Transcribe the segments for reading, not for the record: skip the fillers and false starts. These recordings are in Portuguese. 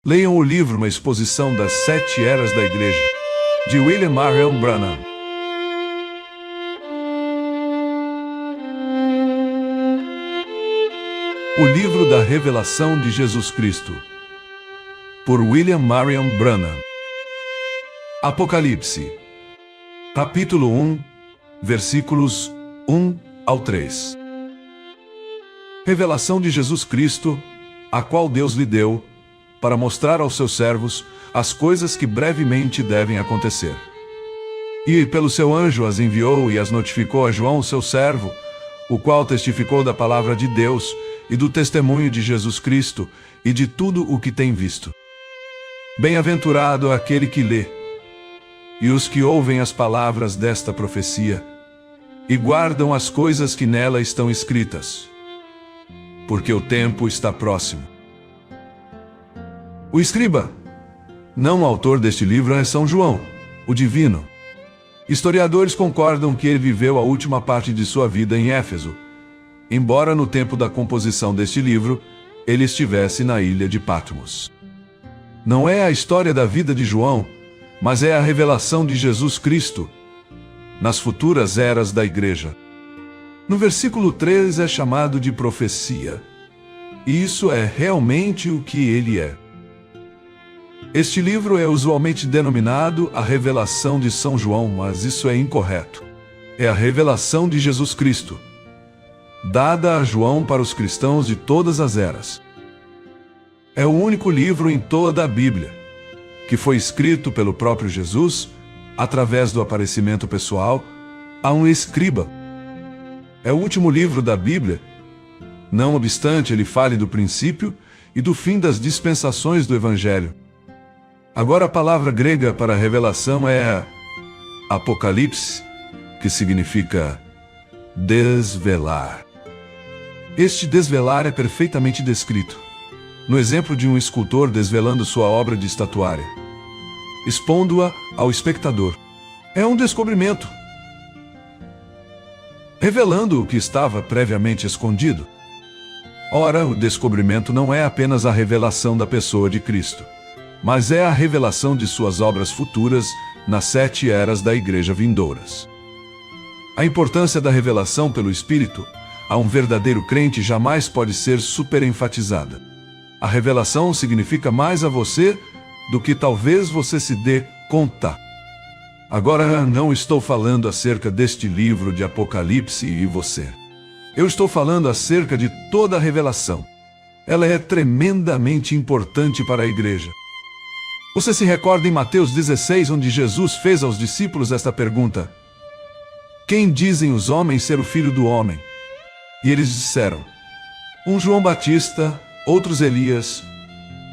Leiam o livro Uma Exposição das 7 Eras da Igreja, de William Marion Branham. O livro da Revelação de Jesus Cristo, por William Marion Branham. Apocalipse, capítulo 1, versículos 1 ao 3. Revelação de Jesus Cristo, a qual Deus lhe deu, para mostrar aos seus servos as coisas que brevemente devem acontecer. E pelo seu anjo as enviou e as notificou a João, seu servo, o qual testificou da palavra de Deus e do testemunho de Jesus Cristo e de tudo o que tem visto. Bem-aventurado aquele que lê, e os que ouvem as palavras desta profecia, e guardam as coisas que nela estão escritas, porque o tempo está próximo. O escriba, não o autor deste livro, é São João, o divino. Historiadores concordam que ele viveu a última parte de sua vida em Éfeso, embora no tempo da composição deste livro, ele estivesse na ilha de Patmos. Não é a história da vida de João, mas é a revelação de Jesus Cristo nas futuras eras da Igreja. No versículo 3 é chamado de profecia, e isso é realmente o que ele é. Este livro é usualmente denominado a Revelação de São João, mas isso é incorreto. É a revelação de Jesus Cristo, dada a João para os cristãos de todas as eras. É o único livro em toda a Bíblia que foi escrito pelo próprio Jesus, através do aparecimento pessoal, a um escriba. É o último livro da Bíblia, não obstante ele fale do princípio e do fim das dispensações do Evangelho. Agora a palavra grega para revelação é apocalipse, que significa desvelar. Este desvelar é perfeitamente descrito no exemplo de um escultor desvelando sua obra de estatuária, expondo-a ao espectador. É um descobrimento, revelando o que estava previamente escondido. Ora, o descobrimento não é apenas a revelação da pessoa de Cristo, mas é a revelação de suas obras futuras nas 7 eras da Igreja vindouras. A importância da revelação pelo Espírito a um verdadeiro crente jamais pode ser superenfatizada. A revelação significa mais a você do que talvez você se dê conta. Agora, não estou falando acerca deste livro de Apocalipse e você. Eu estou falando acerca de toda a revelação. Ela é tremendamente importante para a Igreja. Você se recorda em Mateus 16, onde Jesus fez aos discípulos esta pergunta: quem dizem os homens ser o Filho do Homem? E eles disseram: um João Batista, outros Elias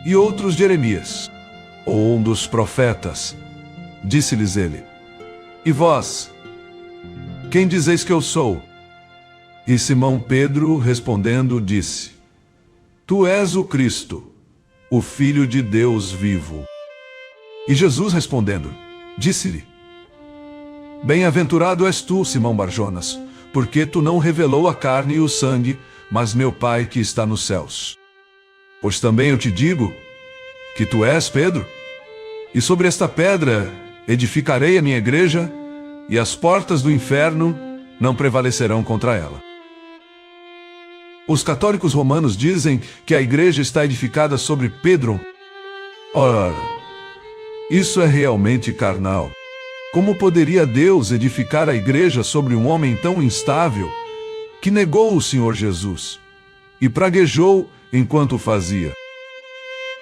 e outros Jeremias, ou um dos profetas. Disse-lhes ele: e vós, quem dizeis que eu sou? E Simão Pedro, respondendo, disse: tu és o Cristo, o Filho de Deus vivo. E Jesus respondendo, disse-lhe: bem-aventurado és tu, Simão Barjonas, porque tu não revelou a carne e o sangue, mas meu Pai que está nos céus. Pois também eu te digo que tu és Pedro, e sobre esta pedra edificarei a minha igreja, e as portas do inferno não prevalecerão contra ela. Os católicos romanos dizem que a igreja está edificada sobre Pedro. Ora, isso é realmente carnal. Como poderia Deus edificar a igreja sobre um homem tão instável, que negou o Senhor Jesus e praguejou enquanto o fazia?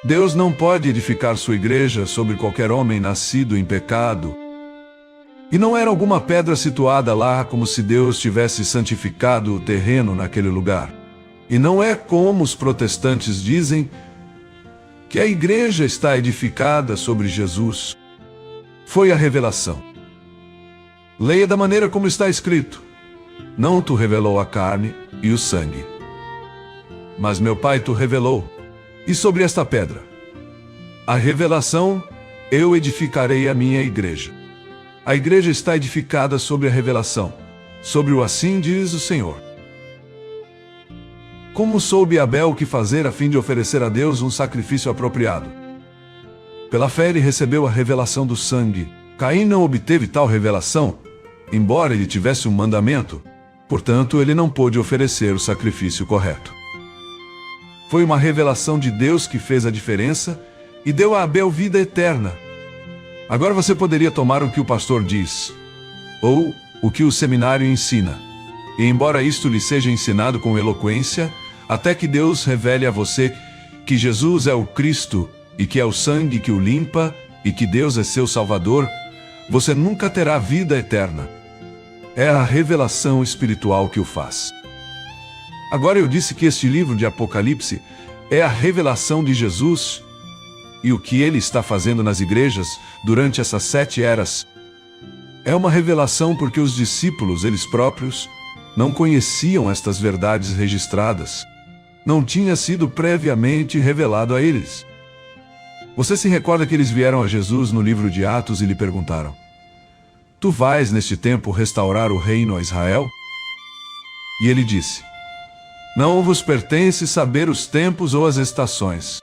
Deus não pode edificar sua igreja sobre qualquer homem nascido em pecado. E não era alguma pedra situada lá como se Deus tivesse santificado o terreno naquele lugar. E não é como os protestantes dizem que a igreja está edificada sobre Jesus. Foi a revelação. Leia da maneira como está escrito: não tu revelou a carne e o sangue, mas meu Pai tu revelou. E sobre esta pedra, a revelação, eu edificarei a minha igreja. A igreja está edificada sobre a revelação, sobre o assim diz o Senhor. Como soube Abel o que fazer a fim de oferecer a Deus um sacrifício apropriado? Pela fé ele recebeu a revelação do sangue. Caim não obteve tal revelação, embora ele tivesse um mandamento. Portanto, ele não pôde oferecer o sacrifício correto. Foi uma revelação de Deus que fez a diferença e deu a Abel vida eterna. Agora você poderia tomar o que o pastor diz, ou o que o seminário ensina, e embora isto lhe seja ensinado com eloquência, até que Deus revele a você que Jesus é o Cristo, e que é o sangue que o limpa, e que Deus é seu Salvador, você nunca terá vida eterna. É a revelação espiritual que o faz. Agora eu disse que este livro de Apocalipse é a revelação de Jesus e o que ele está fazendo nas igrejas durante essas 7 eras. É uma revelação porque os discípulos, eles próprios, não conheciam estas verdades registradas. Não tinha sido previamente revelado a eles. Você se recorda que eles vieram a Jesus no livro de Atos e lhe perguntaram: Tu vais neste tempo restaurar o reino a Israel? E ele disse: Não vos pertence saber os tempos ou as estações.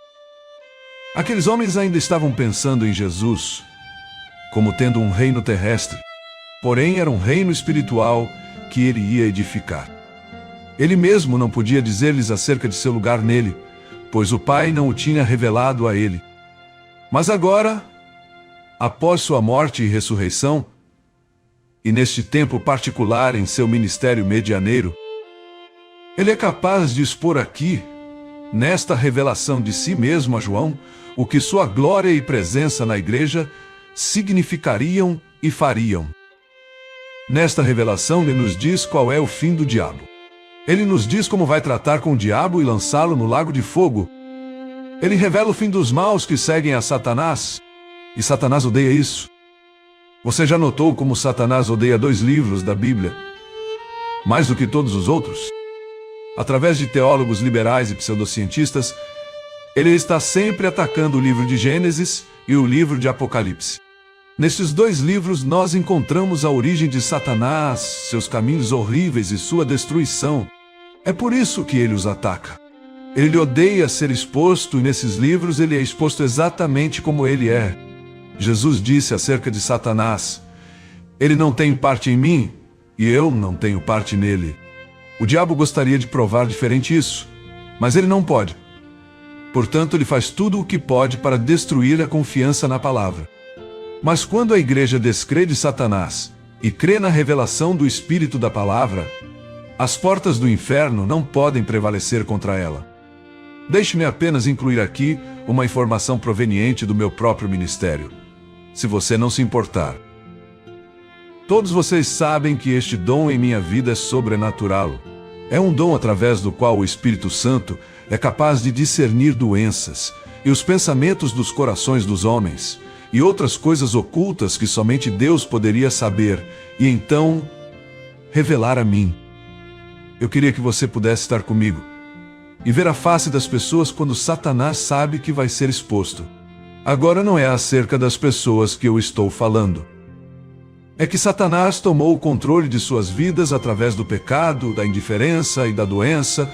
Aqueles homens ainda estavam pensando em Jesus como tendo um reino terrestre, porém era um reino espiritual que ele ia edificar. Ele mesmo não podia dizer-lhes acerca de seu lugar nele, pois o Pai não o tinha revelado a ele. Mas agora, após sua morte e ressurreição, e neste tempo particular em seu ministério medianeiro, ele é capaz de expor aqui, nesta revelação de si mesmo a João, o que sua glória e presença na igreja significariam e fariam. Nesta revelação ele nos diz qual é o fim do diabo. Ele nos diz como vai tratar com o diabo e lançá-lo no lago de fogo. Ele revela o fim dos maus que seguem a Satanás, e Satanás odeia isso. Você já notou como Satanás odeia 2 livros da Bíblia, mais do que todos os outros? Através de teólogos liberais e pseudocientistas, ele está sempre atacando o livro de Gênesis e o livro de Apocalipse. Nestes 2 livros nós encontramos a origem de Satanás, seus caminhos horríveis e sua destruição. É por isso que ele os ataca. Ele odeia ser exposto e nesses livros ele é exposto exatamente como ele é. Jesus disse acerca de Satanás: Ele não tem parte em mim e eu não tenho parte nele. O diabo gostaria de provar diferente isso, mas ele não pode. Portanto, ele faz tudo o que pode para destruir a confiança na palavra. Mas quando a igreja descrê de Satanás e crê na revelação do Espírito da palavra, as portas do inferno não podem prevalecer contra ela. Deixe-me apenas incluir aqui uma informação proveniente do meu próprio ministério, se você não se importar. Todos vocês sabem que este dom em minha vida é sobrenatural. É um dom através do qual o Espírito Santo é capaz de discernir doenças e os pensamentos dos corações dos homens, e outras coisas ocultas que somente Deus poderia saber, e então revelar a mim. Eu queria que você pudesse estar comigo e ver a face das pessoas quando Satanás sabe que vai ser exposto. Agora não é acerca das pessoas que eu estou falando. É que Satanás tomou o controle de suas vidas através do pecado, da indiferença e da doença,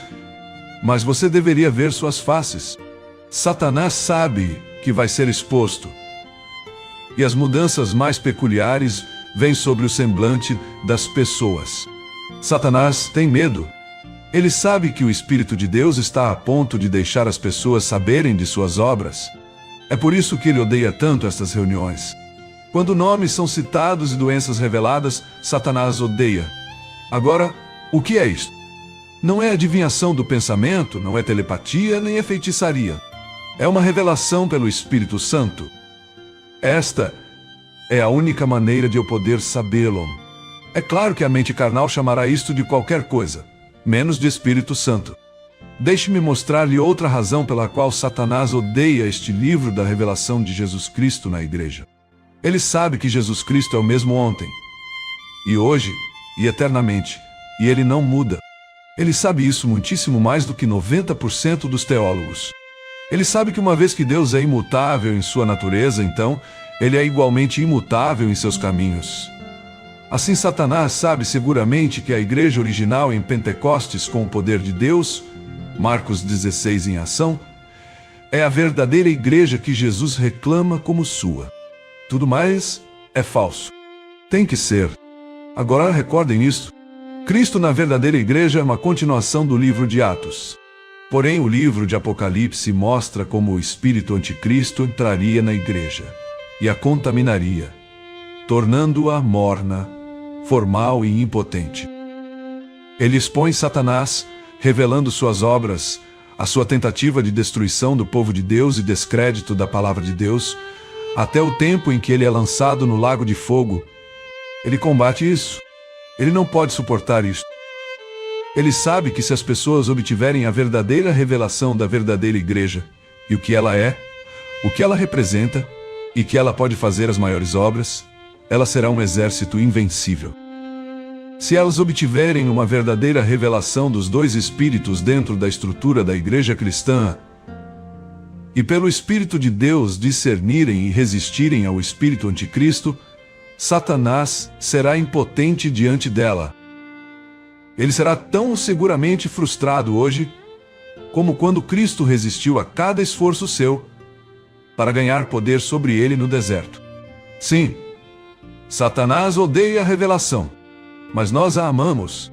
mas você deveria ver suas faces. Satanás sabe que vai ser exposto. E as mudanças mais peculiares vêm sobre o semblante das pessoas. Satanás tem medo. Ele sabe que o Espírito de Deus está a ponto de deixar as pessoas saberem de suas obras. É por isso que ele odeia tanto estas reuniões. Quando nomes são citados e doenças reveladas, Satanás odeia. Agora, o que é isto? Não é adivinhação do pensamento, não é telepatia, nem é feitiçaria. É uma revelação pelo Espírito Santo. Esta é a única maneira de eu poder sabê-lo. É claro que a mente carnal chamará isto de qualquer coisa, menos de Espírito Santo. Deixe-me mostrar-lhe outra razão pela qual Satanás odeia este livro da revelação de Jesus Cristo na igreja. Ele sabe que Jesus Cristo é o mesmo ontem, e hoje, e eternamente, e ele não muda. Ele sabe isso muitíssimo mais do que 90% dos teólogos. Ele sabe que uma vez que Deus é imutável em sua natureza, então, ele é igualmente imutável em seus caminhos. Assim, Satanás sabe seguramente que a igreja original em Pentecostes com o poder de Deus, Marcos 16 em ação, É a verdadeira igreja que Jesus reclama como sua. Tudo mais é falso. Tem que ser. Agora recordem isso. Cristo na verdadeira igreja é uma continuação do livro de Atos. Porém, o livro de Apocalipse mostra como o espírito anticristo entraria na igreja e a contaminaria, tornando-a morna, formal e impotente. Ele expõe Satanás, revelando suas obras, a sua tentativa de destruição do povo de Deus e descrédito da palavra de Deus, até o tempo em que ele é lançado no lago de fogo. Ele combate isso. Ele não pode suportar isso. Ele sabe que se as pessoas obtiverem a verdadeira revelação da verdadeira igreja, e o que ela é, o que ela representa, e que ela pode fazer as maiores obras, ela será um exército invencível. Se elas obtiverem uma verdadeira revelação dos dois espíritos dentro da estrutura da igreja cristã, e pelo Espírito de Deus discernirem e resistirem ao espírito anticristo, Satanás será impotente diante dela. Ele será tão seguramente frustrado hoje, como quando Cristo resistiu a cada esforço seu para ganhar poder sobre ele no deserto. Sim, Satanás odeia a revelação, mas nós a amamos.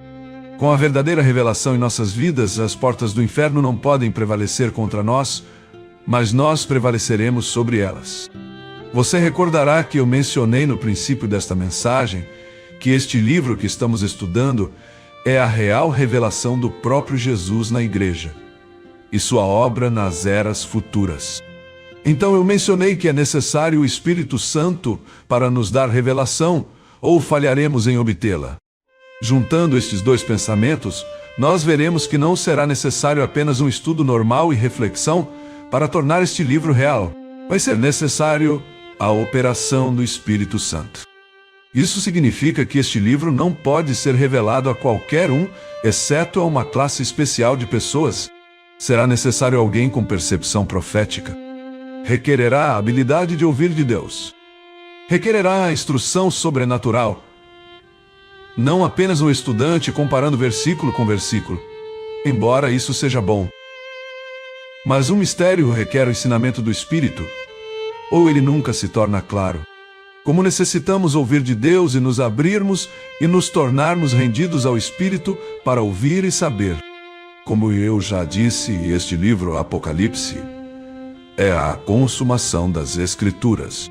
Com a verdadeira revelação em nossas vidas, as portas do inferno não podem prevalecer contra nós, mas nós prevaleceremos sobre elas. Você recordará que eu mencionei no princípio desta mensagem que este livro que estamos estudando é a real revelação do próprio Jesus na igreja e sua obra nas eras futuras. Então eu mencionei que é necessário o Espírito Santo para nos dar revelação, ou falharemos em obtê-la. Juntando estes dois pensamentos, nós veremos que não será necessário apenas um estudo normal e reflexão para tornar este livro real. Vai ser necessário a operação do Espírito Santo. Isso significa que este livro não pode ser revelado a qualquer um, exceto a uma classe especial de pessoas. Será necessário alguém com percepção profética. Requererá a habilidade de ouvir de Deus. Requererá a instrução sobrenatural. Não apenas um estudante comparando versículo com versículo, embora isso seja bom. Mas um mistério requer o ensinamento do Espírito, ou ele nunca se torna claro. Como necessitamos ouvir de Deus e nos abrirmos e nos tornarmos rendidos ao Espírito para ouvir e saber. Como eu já disse, este livro, Apocalipse, é a consumação das Escrituras.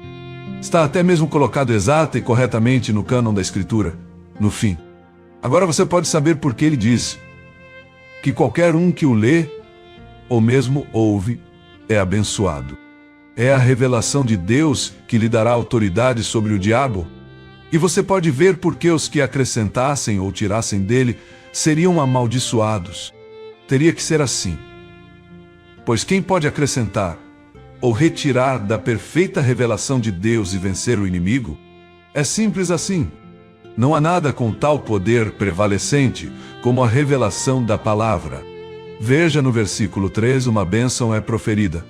Está até mesmo colocado exata e corretamente no cânon da Escritura, no fim. Agora você pode saber por que ele diz que qualquer um que o lê, ou mesmo ouve, é abençoado. É a revelação de Deus que lhe dará autoridade sobre o diabo. E você pode ver por que os que acrescentassem ou tirassem dele seriam amaldiçoados. Teria que ser assim. Pois quem pode acrescentar ou retirar da perfeita revelação de Deus e vencer o inimigo? É simples assim. Não há nada com tal poder prevalecente como a revelação da palavra. Veja no versículo 3, uma bênção é proferida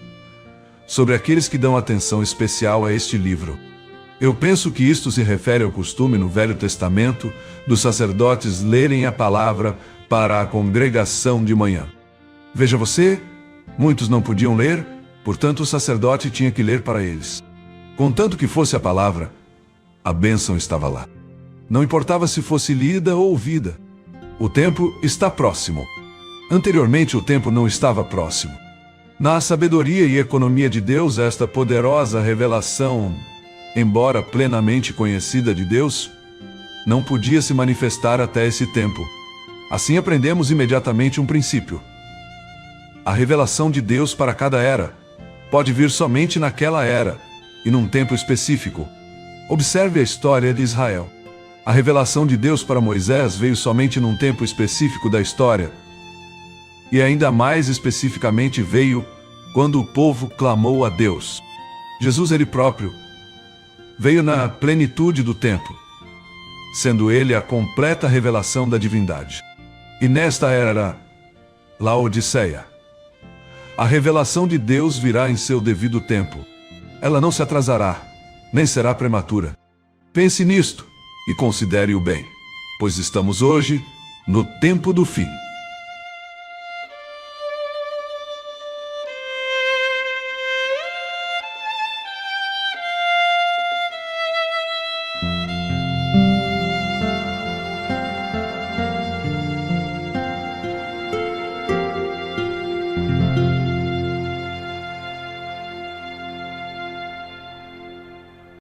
sobre aqueles que dão atenção especial a este livro. Eu penso que isto se refere ao costume no Velho Testamento dos sacerdotes lerem a palavra para a congregação de manhã. Veja você, muitos não podiam ler, portanto o sacerdote tinha que ler para eles. Contanto que fosse a palavra, a bênção estava lá. Não importava se fosse lida ou ouvida. O tempo está próximo. Anteriormente o tempo não estava próximo. Na sabedoria e economia de Deus, esta poderosa revelação, embora plenamente conhecida de Deus, não podia se manifestar até esse tempo. Assim aprendemos imediatamente um princípio. A revelação de Deus para cada era pode vir somente naquela era e num tempo específico. Observe a história de Israel. A revelação de Deus para Moisés veio somente num tempo específico da história. E ainda mais especificamente veio quando o povo clamou a Deus. Jesus ele próprio veio na plenitude do tempo, sendo ele a completa revelação da divindade. E nesta era Laodiceia, a revelação de Deus virá em seu devido tempo. Ela não se atrasará, nem será prematura. Pense nisto e considere-o bem, pois estamos hoje no tempo do fim.